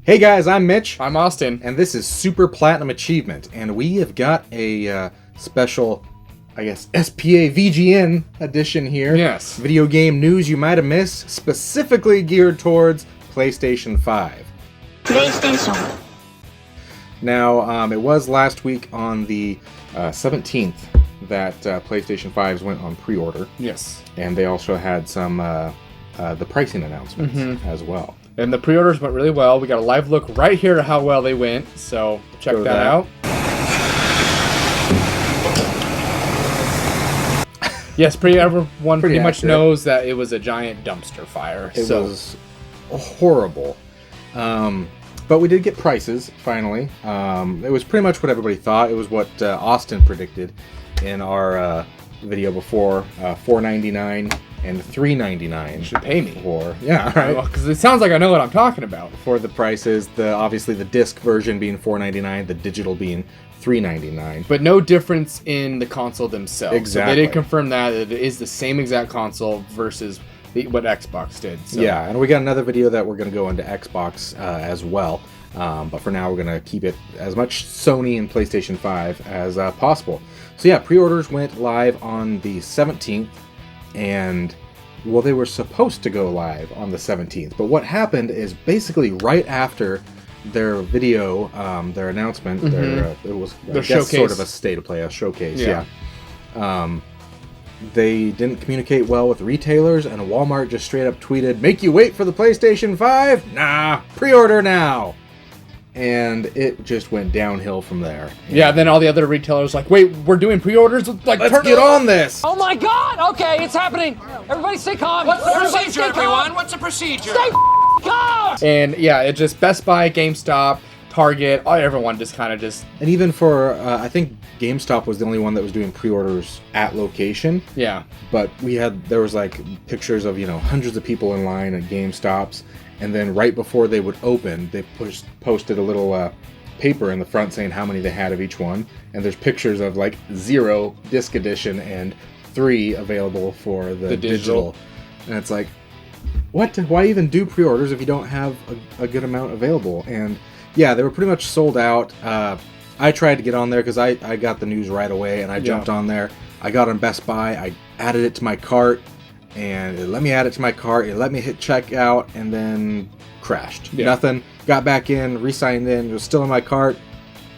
Hey guys, I'm Mitch. I'm Austin. And this is Super Platinum Achievement. And we have got a special, I guess, SPA VGN edition here. Yes. Video game news you might have missed, specifically geared towards PlayStation 5. PlayStation. Now, it was last week on the 17th that PlayStation 5s went on pre-order. Yes. And they also had some the pricing announcements as well. And the pre-orders went really well. We got a live look right here at how well they went. So check that out. Yes, everyone pretty much knows that it was a giant dumpster fire. It was horrible. But we did get prices, finally. It was pretty much what everybody thought. It was what Austin predicted in our video before, $4.99 and $3.99. You should pay me. Yeah, right. Because it sounds like I know what I'm talking about. For the prices, obviously the disc version being $4.99, the digital being $3.99. But no difference in the console themselves. Exactly. So they did confirm that it is the same exact console versus what Xbox did. So. Yeah, and we got another video that we're going to go into Xbox as well. But for now, we're going to keep it as much Sony and PlayStation 5 as possible. So yeah, pre-orders went live on the 17th. And, well, they were supposed to go live on the 17th. But what happened is basically right after their video, their announcement, it was their showcase. Sort of a state of play, a showcase, yeah. They didn't communicate well with retailers, and Walmart just straight up tweeted, "Make you wait for the PlayStation 5? Nah, pre-order now." And it just went downhill from there. Yeah, then all the other retailers were like, wait, we're doing pre-orders? Like, let's get on this! Oh my god! Okay, it's happening! Everybody stay calm! What's the procedure, everyone? What's the procedure? Stay calm! And yeah, it just Best Buy, GameStop, Target, everyone just kind of just... And even for, I think GameStop was the only one that was doing pre-orders at location. Yeah. But there was like pictures of, hundreds of people in line at GameStops. And then right before they would open, they posted a little paper in the front saying how many they had of each one. And there's pictures of like 0 disc edition and 3 available for the digital. And it's like, what? Why even do pre-orders if you don't have a good amount available? And yeah, they were pretty much sold out. I tried to get on there because I got the news right away and I jumped on there. I got on Best Buy. I added it to my cart. And it let me add it to my cart, it let me hit checkout, and then crashed. Yeah. Nothing. Got back in, re-signed in, it was still in my cart,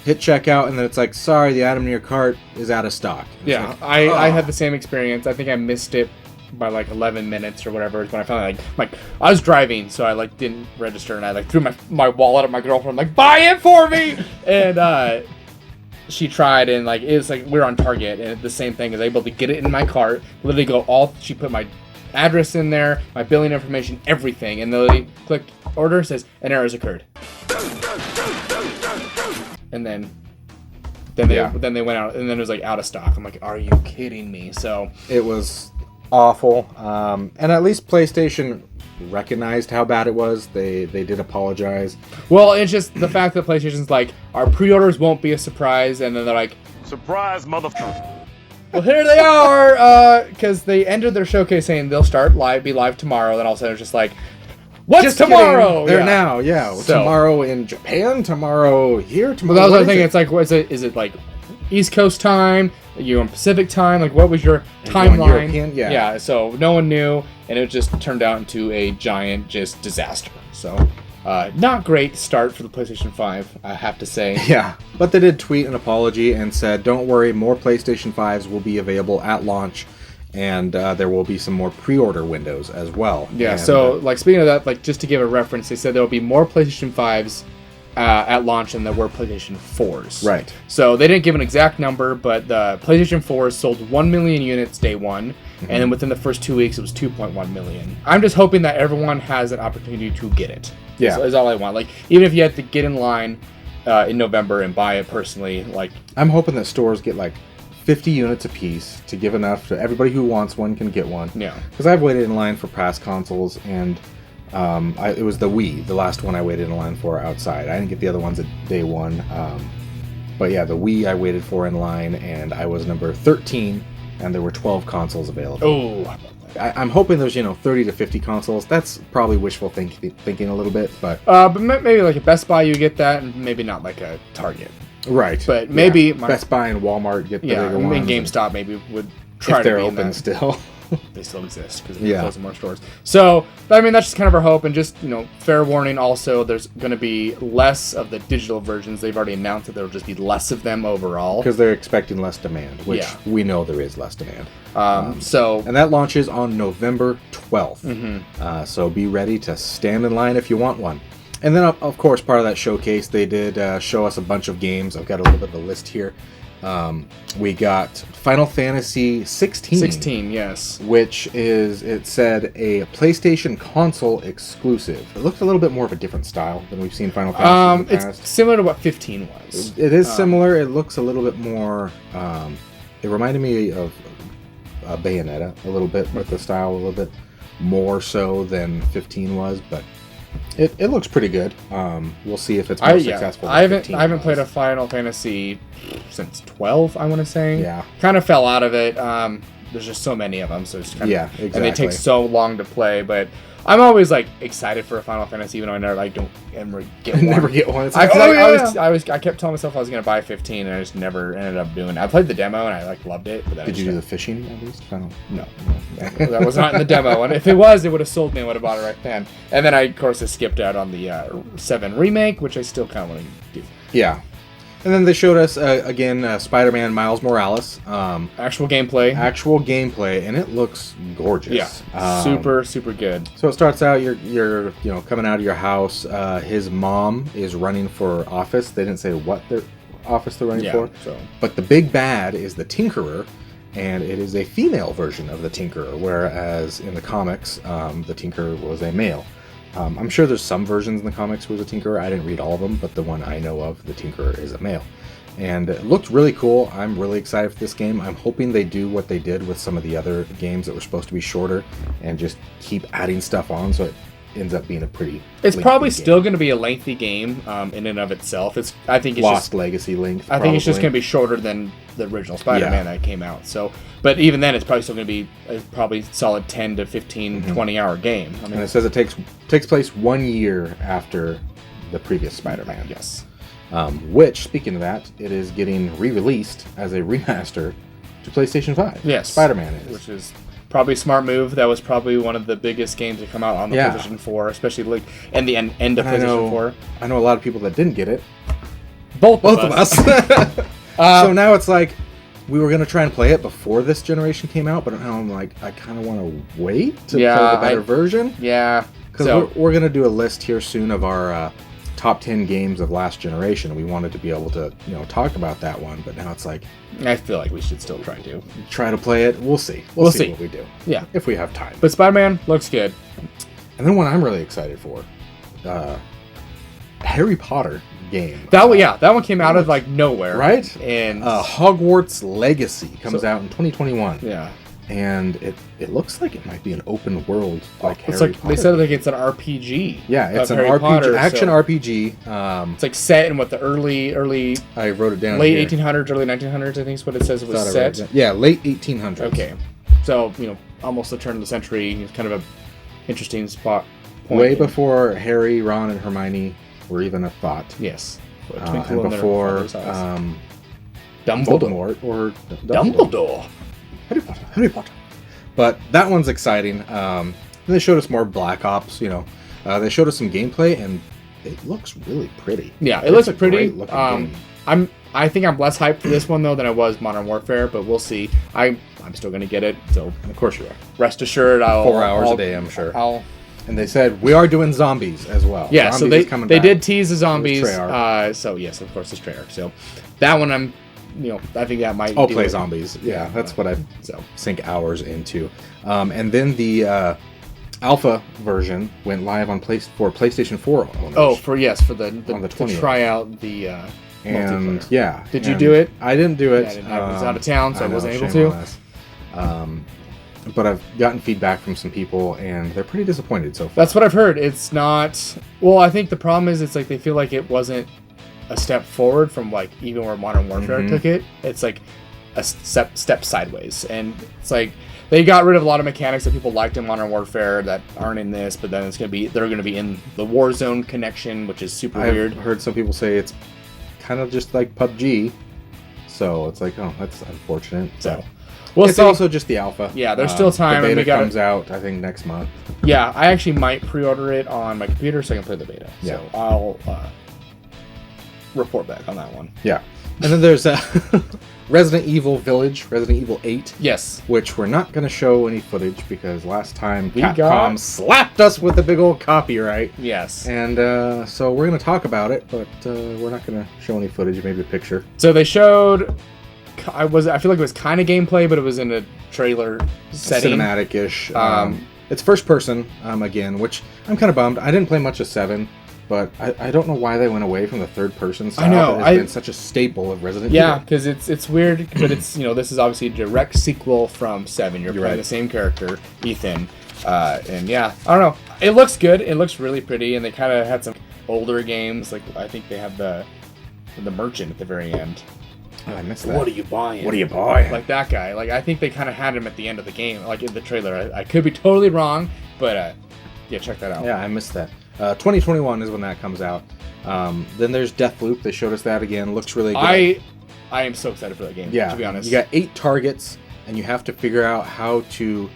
hit checkout, and then it's like, sorry, the item in your cart is out of stock. Yeah, like, I had the same experience. I think I missed it by like 11 minutes or whatever when I found like I was driving, so I didn't register, and I threw my wallet at my girlfriend, like, buy it for me! And she tried, and it was like we were on Target, and the same thing, is able to get it in my cart, literally she put my address in there, my billing information, everything, and they clicked order, says an error has occurred, and then they went out, and then it was like out of stock. I'm like, are you kidding me? So it was awful. And at least PlayStation recognized how bad it was. They did apologize. Well, it's just the fact that PlayStation's like, our pre-orders won't be a surprise, and then they're like, surprise, motherfucker. Well, here they are, because they ended their showcase saying they'll be live tomorrow. Then all of a sudden it's just like, what's just tomorrow? Kidding. They're now, yeah. So, tomorrow in Japan, tomorrow here, tomorrow. Well, that was what I was thinking. It's like, is it like East Coast time? You on Pacific time? Like, what was your timeline? European? Yeah. Yeah. So no one knew, and it just turned out into a giant just disaster. So. Not great start for the PlayStation 5, I have to say. Yeah, but they did tweet an apology and said, don't worry, more PlayStation 5s will be available at launch, and there will be some more pre-order windows as well. Yeah, and, so speaking of that, just to give a reference, they said there will be more PlayStation 5s at launch than there were PlayStation 4s. Right. So they didn't give an exact number, but the PlayStation 4s sold 1 million units day one, and then within the first 2 weeks it was 2.1 million. I'm just hoping that everyone has an opportunity to get it. Yeah. Is all I want. Even if you had to get in line in November and buy it personally, I'm hoping that stores get 50 units a piece to give enough to everybody who wants one can get one. Yeah. Because I've waited in line for past consoles, and it was the Wii, the last one I waited in line for outside. I didn't get the other ones at day one. But yeah, the Wii I waited for in line, and I was number 13, and there were 12 consoles available. Oh, how about I'm hoping there's 30 to 50 consoles. That's probably wishful thinking a little bit, but maybe like a Best Buy you get that, and maybe not like a Target. right. But maybe yeah. Best Buy and Walmart get the bigger ones. And GameStop maybe would try if to they're be open still. They still exist because Yeah. they're closing more stores. So, I mean, that's just kind of our hope. And just, fair warning also, there's going to be less of the digital versions. They've already announced that there will just be less of them overall. Because they're expecting less demand, which Yeah. we know there is less demand. And that launches on November 12th. So be ready to stand in line if you want one. And then, of course, part of that showcase, they did show us a bunch of games. I've got a little bit of a list here. We got Final Fantasy 16. 16, yes. Which is, it said, a PlayStation console exclusive. It looked a little bit more of a different style than we've seen Final Fantasy in the past. It's similar to what 15 was. It is similar. It looks a little bit more... it reminded me of Bayonetta a little bit, with the style a little bit more so than 15 was, but... It looks pretty good. We'll see if it's more successful. I haven't played a Final Fantasy since 12. I want to say. Yeah. Kind of fell out of it. There's just so many of them, so it's kind of exactly. And they take so long to play. But I'm always like excited for a Final Fantasy, even though I never don't ever get one. Never get one. It's I like, kept telling myself I was gonna buy 15, and I just never ended up doing it. I played the demo and I loved it. But then did you do the fishing at least? No, that was not in the demo. And if it was, it would have sold me. I would have bought it right then. And then I, of course, skipped out on the 7 remake, which I still kind of want to do. Yeah. And then they showed us, again, Spider-Man Miles Morales. Actual gameplay. And it looks gorgeous. Yeah, super good. So it starts out, you're coming out of your house. His mom is running for office. They didn't say what office they're running for. But the big bad is the Tinkerer, and it is a female version of the Tinkerer, whereas in the comics, the Tinkerer was a male. I'm sure there's some versions in the comics where there's a Tinkerer. I didn't read all of them, but the one I know of, the Tinkerer, is a male. And it looked really cool. I'm really excited for this game. I'm hoping they do what they did with some of the other games that were supposed to be shorter and just keep adding stuff on so it ends up being a pretty... It's probably still going to be a lengthy game in and of itself. I think it's Lost Legacy length. I think it's just going to be shorter than the original Spider-Man that came out. So, but even then, it's probably still going to be a probably solid 10 to 15, 20-hour game. I mean, and it says it takes place 1 year after the previous Spider-Man. Yes. Which, speaking of that, it is getting re-released as a remaster to PlayStation 5. Yes. Spider-Man is. Which is probably a smart move. That was probably one of the biggest games to come out on the PlayStation 4, especially like in the end of PlayStation 4. I know a lot of people that didn't get it. Both of us. So now it's like, we were going to try and play it before this generation came out, but now I'm like, I kind of want to wait to play the better version. Yeah. Because we're going to do a list here soon of our top 10 games of last generation. We wanted to be able to, talk about that one, but now it's like... I feel like we should still try to play it. We'll see. We'll see what we do. Yeah. If we have time. But Spider-Man looks good. And then one I'm really excited for, Harry Potter game. That one came out of like nowhere, right? And Hogwarts Legacy comes out in 2021. Yeah, and it looks like it might be an open world like it's Harry like Potter. They said like it's an RPG. Yeah, it's an Harry RPG, Potter, action RPG. It's like set in what the early. I wrote it down. Late 1800s, early 1900s. I think is what it says. It was set. Yeah, late 1800s. Okay, so almost the turn of the century. It's kind of a interesting spot. Way before Harry, Ron, and Hermione were even a thought. Yes. And before Dumbledore. Or Dumbledore. Harry Potter. But that one's exciting. Then they showed us more Black Ops. They showed us some gameplay, and it looks really pretty. Yeah, it looks pretty. Game. I think I'm less hyped for this one though than I was Modern Warfare, but we'll see. I'm still gonna get it. So of course you are. Rest assured, 4 hours a day, I'm sure. And they said we are doing zombies as well. Yeah, zombies so they did tease the zombies. So yes, of course, it's Treyarch. So that one I'm, I think that might. I'll play zombies. Yeah, that's what I sink hours into. And then the alpha version went live on PlayStation 4 owners. Oh, for the on the 20th. to try out the and multiplayer. Did you do it? I didn't do it. Yeah, I was out of town, so I wasn't able to. But I've gotten feedback from some people, and they're pretty disappointed so far. That's what I've heard. It's not... Well, I think the problem is it's like they feel like it wasn't a step forward from like even where Modern Warfare took it. It's like a step sideways. And it's like... They got rid of a lot of mechanics that people liked in Modern Warfare that aren't in this, but then they're gonna be in the Warzone connection, which is super weird. I've heard some people say it's kind of just like PUBG, so it's like, oh, that's unfortunate. So it's also just the alpha. Yeah, there's still time. The and beta comes out, I think, next month. Yeah, I actually might pre-order it on my computer so I can play the beta. Yeah. So I'll report back on that one. Yeah. And then there's Resident Evil Village, Resident Evil 8. Yes. Which we're not going to show any footage because last time We Capcom got- slapped us with a big old copyright. Yes. And so we're going to talk about it, but we're not going to show any footage, maybe a picture. So they showed. I feel like it was kind of gameplay, but it was in a trailer setting. Cinematic-ish. It's first person, again, which I'm kind of bummed. I didn't play much of 7, but I don't know why they went away from the third person style. I know. That has been such a staple of Resident Evil. Yeah, because it's weird, but it's this is obviously a direct sequel from 7. You're playing right. the same character, Ethan, and yeah, I don't know. It looks good. It looks really pretty, and they kind of had some older games. Like I think they have the merchant at the very end. Oh, I missed that. What are you buying? What are you buying? Like that guy. Like I think they kind of had him at the end of the game, like in the trailer. I could be totally wrong, but yeah, check that out. Yeah, I missed that. 2021 is when that comes out. Then there's Deathloop. They showed us that again. Looks really good. I am so excited for that game. Yeah, to be honest. You got 8 targets, and you have to figure out how to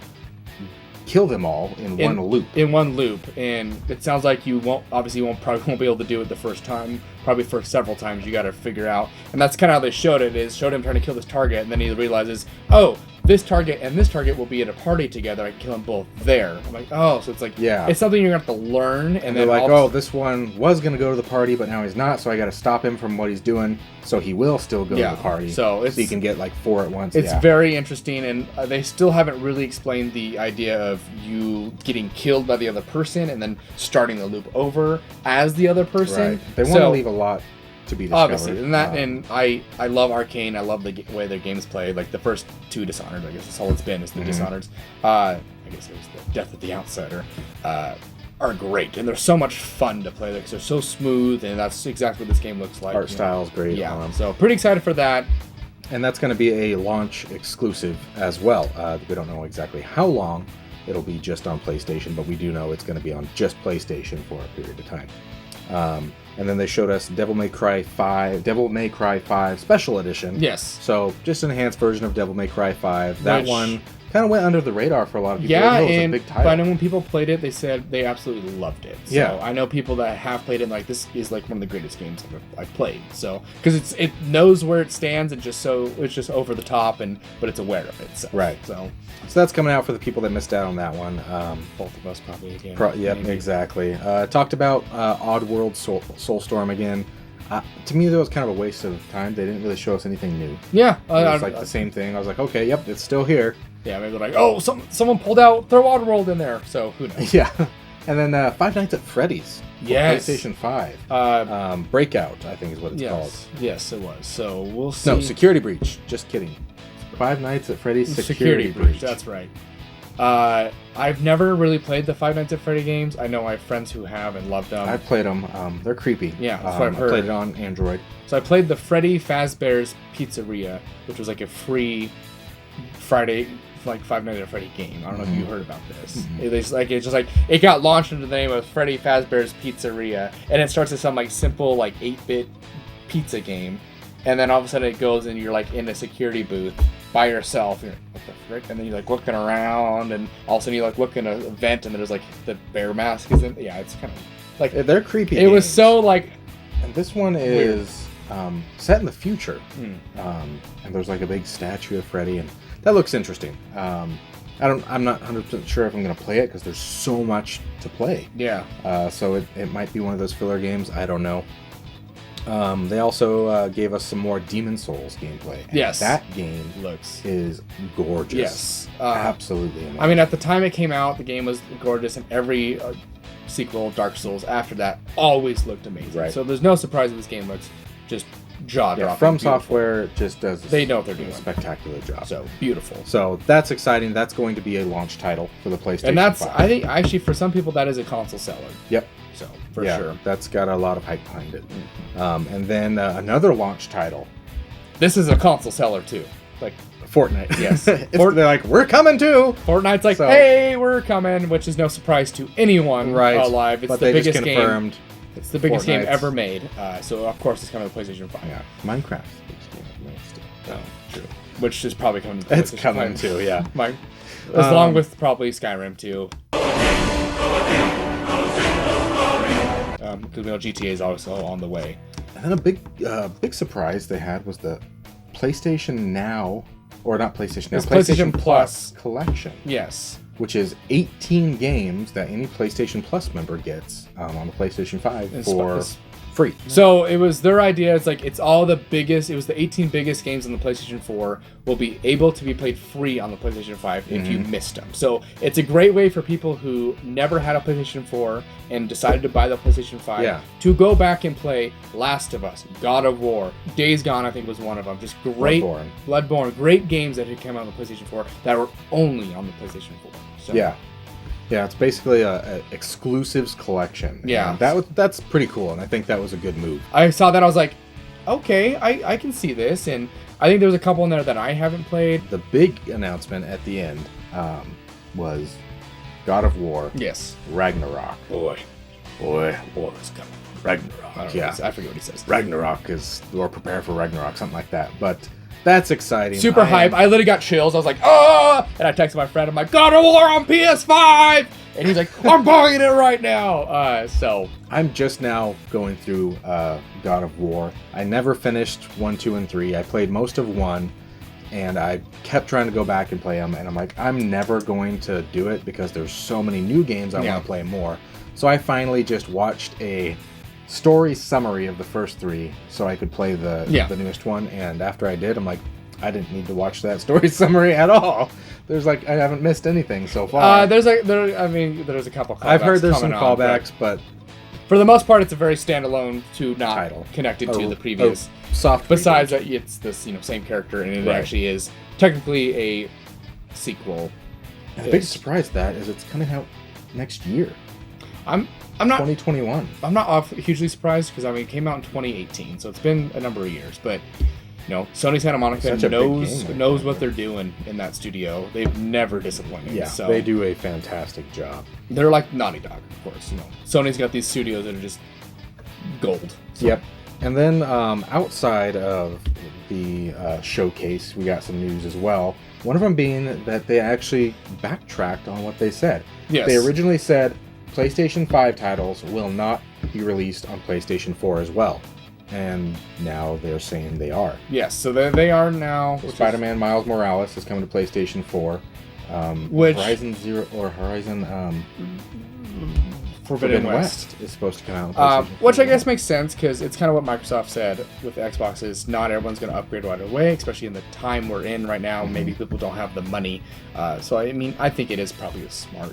kill them all in one loop. In one loop, and it sounds like you probably won't be able to do it the first time. Probably for several times you got to figure out, and that's kind of how they showed it. Is showed him trying to kill this target, and then he realizes, oh, this target and this target will be at a party together. I can kill them both there. I'm like, oh, so it's like, yeah, it's something you're gonna have to learn, and they're then like, oh, this one was gonna go to the party, but now he's not, so I got to stop him from what he's doing, so he will still go to the party. So you can get like 4 at once. It's very interesting, and they still haven't really explained the idea of you getting killed by the other person and then starting the loop over as the other person. Right. They want to leave a lot to be discovered. Obviously, and I love Arcane. I love the way their games play. Like the first 2 Dishonored, I guess that's all it's been is the Dishonored. I guess it was the Death of the Outsider. Are great, and they're so much fun to play because they're so smooth, and that's exactly what this game looks like. Art style's great. Yeah, so pretty excited for that. And that's going to be a launch exclusive as well. We don't know exactly how long it'll be just on PlayStation, but we do know it's going to be on just PlayStation for a period of time. And then they showed us Devil May Cry 5 Special Edition. Yes. So just an enhanced version of Devil May Cry 5. That one kind of went under the radar for a lot of people. Yeah, it was and a big title. but I know when people played it, they said they absolutely loved it. So yeah. I know people that have played it, and like, this is like one of the greatest games I've played. So because it knows where it stands, and it's just over the top, but it's aware of it. So, right. So that's coming out for the people that missed out on that one. Both of us probably again. Yep, exactly. Talked about Oddworld Soulstorm again. To me, that was kind of a waste of time. They didn't really show us anything new. Yeah, it was like the same thing. I was like, okay, yep, it's still here. Yeah, maybe they're like, oh, someone pulled out, throw Oddworld in there. So who knows? Yeah, and then Five Nights at Freddy's. Yes. PlayStation 5. Breakout, I think is what it's called. Yes, it was. So we'll see. No, Security Breach. Just kidding. Five Nights at Freddy's Security Breach. That's right. I've never really played the Five Nights at Freddy games. I know I have friends who have and loved them. I've played them. They're creepy. Yeah, that's what I've heard. I played it on Android. So I played the Freddy Fazbear's Pizzeria, which was like a free Friday, like Five Nights at Freddy game. I don't know if you heard about this. It got launched under the name of Freddy Fazbear's Pizzeria, and it starts as some like simple like 8-bit pizza game, and then all of a sudden it goes and you're like in a security booth by yourself. You're like, what the frick? And then you're like looking around, and all of a sudden you like look in a vent, and there's like the bear mask is in. Yeah, it's kind of like they're creepy. It was so like. And this one is set in the future, and there's like a big statue of Freddy, and that looks interesting. I'm not 100% sure if I'm going to play it because there's so much to play. Yeah. So it might be one of those filler games. I don't know. They also gave us some more Demon Souls gameplay. Yes. That game is gorgeous. Yes. Absolutely amazing. I mean, at the time it came out, the game was gorgeous, and every sequel, Dark Souls, after that, always looked amazing. Right. So there's no surprise that this game looks just jaw-dropping. Yeah, From beautiful. Software just does they know what they're doing. A spectacular job. So beautiful. So that's exciting. That's going to be a launch title for the PlayStation And that's, 5. I think, actually, for some people, that is a console seller. Yep. So, for sure. That's got a lot of hype behind it. And then another launch title. This is a console seller, too. Like Fortnite. Yes. They're like, we're coming too. Fortnite's like, So- hey, we're coming, which is no surprise to anyone Right. alive. It's but the they biggest just confirmed. game. It's the biggest game Fortnite's- ever made. So of course it's coming to the PlayStation 5. Yeah, Minecraft's the biggest game ever made still. Oh, True. which is probably coming to the It's PlayStation coming 5. too, yeah. Along with probably Skyrim too. Because we know GTA is also on the way. And then a big surprise they had was the PlayStation Now, or not PlayStation Now, It's PlayStation Plus. collection, Yes. which is 18 games that any PlayStation Plus member gets on the PlayStation 5 It's for it's- free. So it was their idea. It's like it's all the biggest. It was the 18 biggest games on the PlayStation 4 will be able to be played free on the PlayStation 5 if you missed them. So it's a great way for people who never had a PlayStation 4 and decided to buy the PlayStation 5 Yeah. to go back and play Last of Us, God of War, Days Gone. I think was one of them. Just great Bloodborne, great games that had come out on the PlayStation 4 that were only on the PlayStation 4. So, Yeah, it's basically a exclusives collection. Yeah. And that's pretty cool, and I think that was a good move. I saw that. I was like, okay, I can see this, and I think there was a couple in there that I haven't played. The big announcement at the end was God of War Yes. Ragnarok. Boy, it's coming. Ragnarok. I forget what he says. Ragnarok is, or prepare for Ragnarok, something like that. But that's exciting. Super hype. I literally got chills. I was like, oh! And I texted my friend. I'm like, God of War on PS5! And he's like, I'm buying it right now. So I'm just now going through God of War. I never finished 1, 2, and 3. I played most of 1, and I kept trying to go back and play them. And I'm like, I'm never going to do it because there's so many new games I want to play more. So I finally just watched a story summary of the first 3 so I could play the newest one. And after I did, I'm like, I didn't need to watch that story summary at all. There's like, I haven't missed anything so far. there's a couple callbacks. I've heard there's some coming on, callbacks, but for the most part, it's a very standalone to not title connected to the previous. Soft. Besides that, it's this same character, and it actually is technically a sequel. The big surprise to that is it's coming out next year, I'm not 2021. I'm not hugely surprised because it came out in 2018, so it's been a number of years. But Sony Santa Monica Such a big knows game, what they're doing in that studio. They've never disappointed. Yeah, so they do a fantastic job. They're like Naughty Dog, of course. Sony's got these studios that are just gold. So. Yep. And then outside of the showcase, we got some news as well. One of them being that they actually backtracked on what they said. Yes. They originally said PlayStation 5 titles will not be released on PlayStation 4 as well. And now they're saying they are. Yes, so they are now. Spider-Man Miles Morales is coming to PlayStation 4. Which Horizon Zero or Horizon Forbidden West is supposed to come out on PlayStation 4. which I guess makes sense because it's kind of what Microsoft said with Xbox is not everyone's going to upgrade right away, especially in the time we're in right now. Maybe people don't have the money. So I think it is probably a smart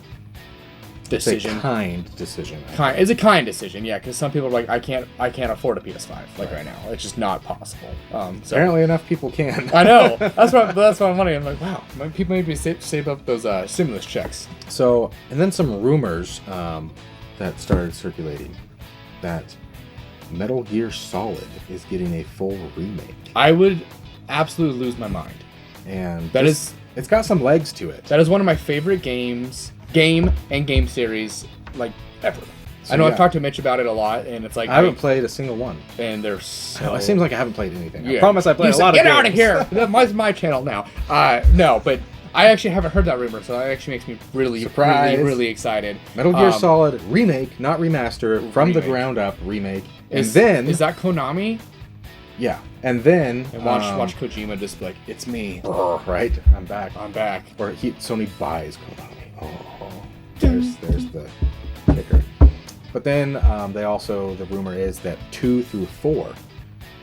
decision. It's a kind decision. It's a kind decision, yeah, because some people are like, I can't afford a PS5 right now. It's just not possible. So Apparently enough people can. I know. That's what I'm wondering. I'm like, wow, people maybe save up those stimulus checks. So, and then some rumors that started circulating that Metal Gear Solid is getting a full remake. I would absolutely lose my mind. And it's got some legs to it. That is one of my favorite game series ever. So, I know yeah. I've talked to Mitch about it a lot, and it's like I haven't played a single one. And they're so. It seems like I haven't played anything. Yeah. I promise I played a lot of games. games. Get out of here! That's my channel now. No, but I actually haven't heard that rumor, so that actually makes me really, Surprise. really, really excited. Metal Gear Solid remake, not remaster, from the ground up remake. Is that Konami? Yeah, and then And watch Kojima just be like, it's me. Right, I'm back. Or Sony buys Konami. Oh, there's the kicker. But then the rumor is that 2 through 4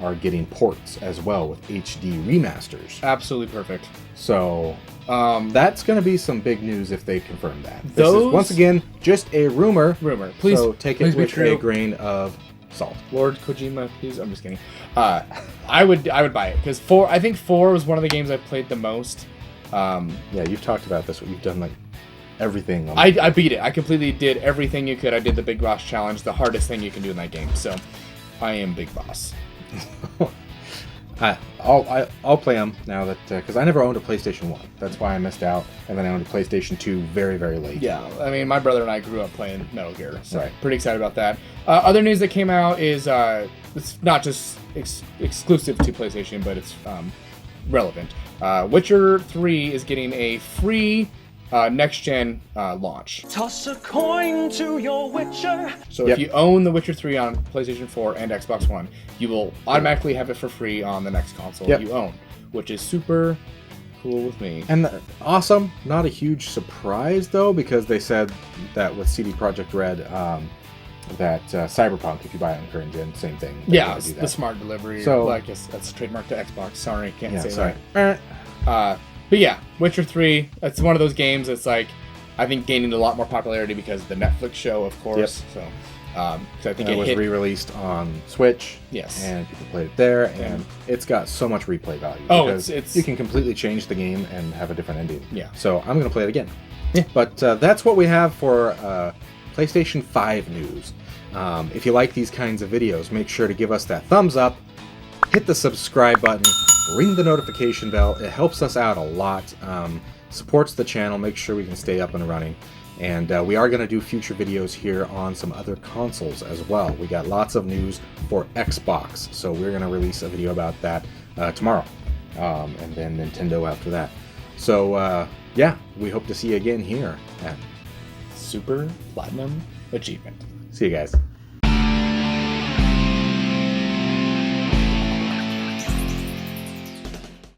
are getting ports as well with HD remasters. Absolutely perfect. So that's going to be some big news if they confirm that. This is, once again, just a rumor. Please, so take it with a grain of salt. Lord Kojima, please. I'm just kidding. I would buy it because 4. I think 4 was one of the games I played the most. Yeah, you've talked about this. You've done everything. I beat it. I completely did everything you could. I did the Big Boss Challenge, the hardest thing you can do in that game. So I am Big Boss. I'll play them now that because I never owned a PlayStation 1. That's why I missed out. And then I owned a PlayStation 2 very, very late. Yeah, I mean, my brother and I grew up playing Metal Gear, so Right. pretty excited about that. Other news that came out is it's not just exclusive to PlayStation, but it's relevant. Witcher 3 is getting a free next-gen launch. Toss a coin to your Witcher. So Yep. if you own The Witcher 3 on PlayStation 4 and Xbox One, you will automatically have it for free on the next console Yep. you own, which is super cool with me. And awesome. Not a huge surprise though, because they said that with CD Projekt Red, that Cyberpunk, if you buy it on current gen, same thing. They're Yeah, gonna do that. the smart delivery. So- Well, I guess that's trademarked to Xbox. Sorry, can't Yeah, say sorry. that. But yeah, Witcher 3, it's one of those games that's like, I think gaining a lot more popularity because of the Netflix show, of course. So, because I think it it was hit. re-released on Switch. Yes. And people played it there, and it's got so much replay value. Oh, because it's- you can completely change the game and have a different ending. Yeah. So I'm gonna play it again. Yeah. But that's what we have for PlayStation 5 news. If you like these kinds of videos, make sure to give us that thumbs up, hit the subscribe button, ring the notification bell. It helps us out a lot. Supports the channel, makes sure we can stay up and running. And we are going to do future videos here on some other consoles as well. We got lots of news for Xbox, so we're going to release a video about that tomorrow. And then Nintendo after that. So, yeah, we hope to see you again here at Super Platinum Achievement. See you guys.